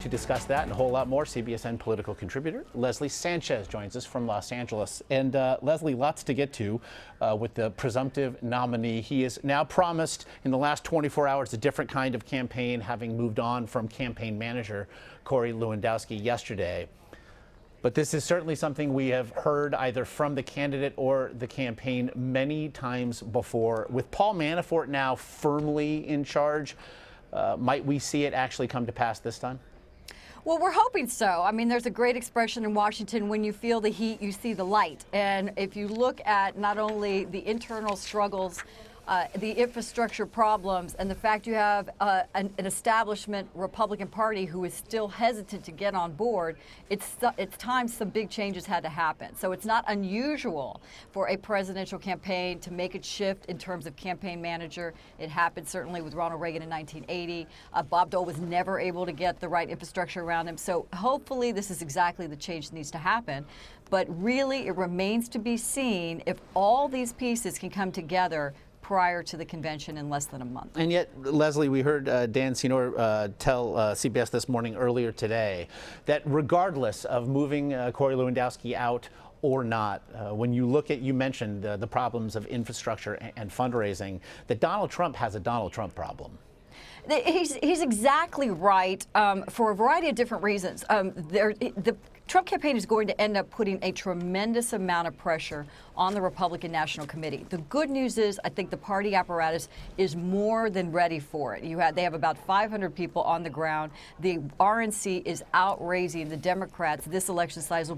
To discuss that and a whole lot more, CBSN political contributor Leslie Sanchez joins us from Los Angeles. And Leslie, lots to get to with the presumptive nominee. He has now promised in the last 24 hours a different kind of campaign, having moved on from campaign manager Corey Lewandowski yesterday. But this is certainly something we have heard either from the candidate or the campaign many times before. With Paul Manafort now firmly in charge, might we see it actually come to pass this time? Well, we're hoping so. I mean, there's a great expression in Washington: when you feel the heat, you see the light. And if you look at not only the internal struggles, the infrastructure problems, and the fact you have an establishment Republican Party who is still hesitant to get on board, it's time some big changes had to happen. So it's not unusual for a presidential campaign to make a shift in terms of campaign manager. It happened certainly with Ronald Reagan in 1980. Bob Dole was never able to get the right infrastructure around him. So hopefully this is exactly the change that needs to happen. But really, it remains to be seen if all these pieces can come together prior to the convention in less than a month. And yet, Leslie, we heard Dan Senor tell CBS this morning earlier today that regardless of moving Corey Lewandowski out or not, when you look at, you mentioned the problems of infrastructure and fundraising, that Donald Trump has a Donald Trump problem. He's exactly right for a variety of different reasons. The Trump campaign is going to end up putting a tremendous amount of pressure on the Republican National Committee. The good news is I think the party apparatus is more than ready for it. They have about 500 people on the ground. The RNC is outraising the Democrats this election cycle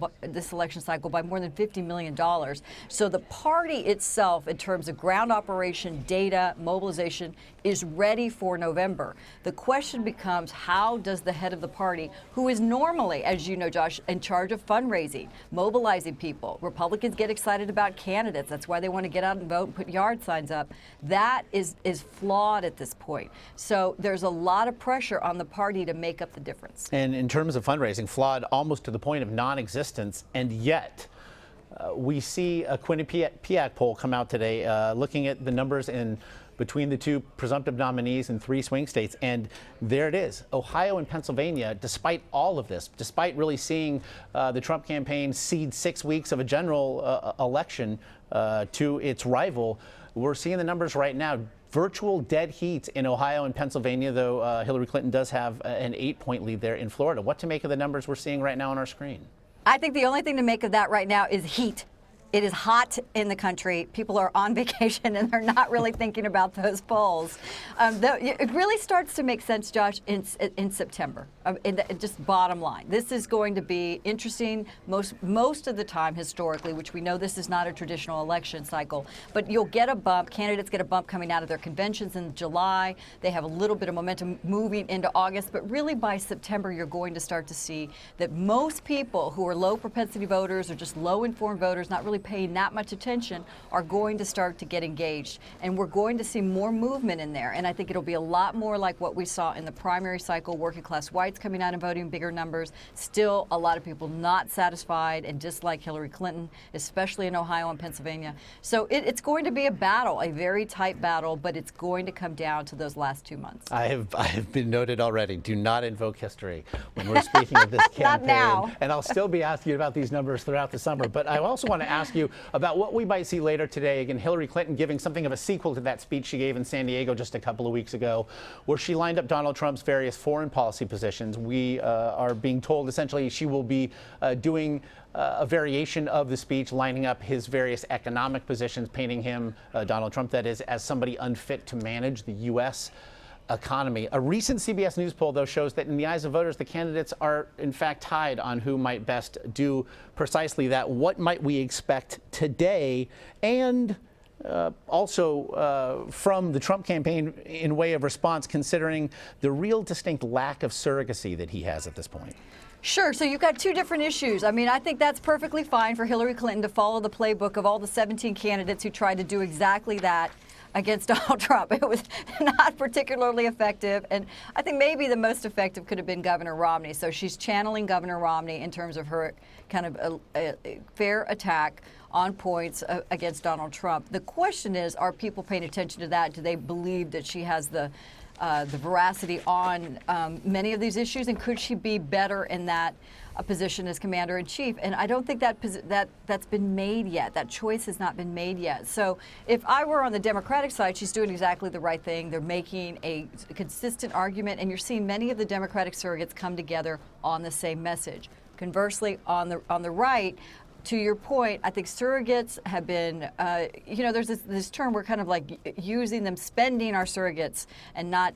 by more than $50 million. So the party itself, in terms of ground operation, data, mobilization, is ready for November. The question becomes, how does the head of the party, who is normally, as you know, Josh, in charge of fundraising, mobilizing people. Republicans get excited about candidates. That's why they want to get out and vote and put yard signs up. That is flawed at this point. So there's a lot of pressure on the party to make up the difference. And in terms of fundraising, flawed almost to the point of non-existence, and yet we see a Quinnipiac poll come out today looking at the numbers between the two presumptive nominees in 3 swing states, and there it is. Ohio and Pennsylvania, despite all of this, despite really seeing the Trump campaign cede 6 weeks of a general election to its rival, we're seeing the numbers right now. Virtual dead heats in Ohio and Pennsylvania, though Hillary Clinton does have an 8-point lead there in Florida. What to make of the numbers we're seeing right now on our screen? I think the only thing to make of that right now is heat. It is hot in the country. People are on vacation and they're not really thinking about those polls. It really starts to make sense, Josh, in September. Just bottom line, this is going to be interesting most of the time historically, which we know this is not a traditional election cycle, but you'll get a bump. Candidates get a bump coming out of their conventions in July. They have a little bit of momentum moving into August, but really by September you're going to start to see that most people who are low propensity voters or just low informed voters, not really paying that much attention, are going to start to get engaged, and we're going to see more movement in there. And I think it'll be a lot more like what we saw in the primary cycle, working class whites coming out and voting in bigger numbers. Still a lot of people not satisfied and dislike Hillary Clinton, especially in Ohio and Pennsylvania. So it's going to be a battle, a very tight battle, but it's going to come down to those last 2 months. I have been noted already. Do not invoke history when we're speaking of this campaign. Not now. And I'll still be asking you about these numbers throughout the summer. But I also want to ask you about what we might see later today. Again, Hillary Clinton giving something of a sequel to that speech she gave in San Diego just a couple of weeks ago, where she lined up Donald Trump's various foreign policy positions. We are being told essentially she will be doing a variation of the speech, lining up his various economic positions, painting him, Donald Trump that is, as somebody unfit to manage the U.S. economy. A recent CBS News poll, though, shows that in the eyes of voters, the candidates are, in fact, tied on who might best do precisely that. What might we expect today? And also from the Trump campaign in way of response, considering the real distinct lack of surrogacy that he has at this point? Sure. So you've got two different issues. I mean, I think that's perfectly fine for Hillary Clinton to follow the playbook of all the 17 candidates who tried to do exactly that against Donald Trump. It was not particularly effective, and I think maybe the most effective could have been Governor Romney. So she's channeling Governor Romney in terms of her kind of a fair attack on points against Donald Trump. The question is, are people paying attention to that? Do they believe that she has the the veracity on many of these issues, and could she be better in that position as commander-in-chief? And I don't think that's been made yet. That choice has not been made yet. So if I were on the Democratic side, she's doing exactly the right thing. They're making a consistent argument, and you're seeing many of the Democratic surrogates come together on the same message. Conversely, on the right, to your point, I think surrogates have been, there's this term, we're kind of like using them, spending our surrogates and not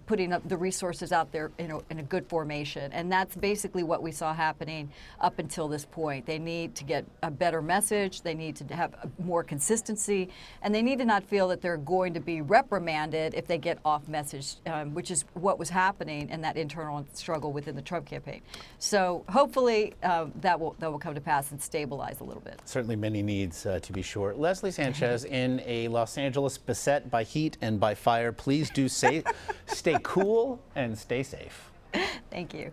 putting up the resources out there in a good formation. And that's basically what we saw happening up until this point. They need to get a better message, they need to have more consistency, and they need to not feel that they're going to be reprimanded if they get off message, which is what was happening in that internal struggle within the Trump campaign. So hopefully that will come to pass and stabilize a little bit. Certainly many needs to be sure. Leslie Sanchez, in a Los Angeles beset by heat and by fire, please do stay cool and stay safe. Thank you.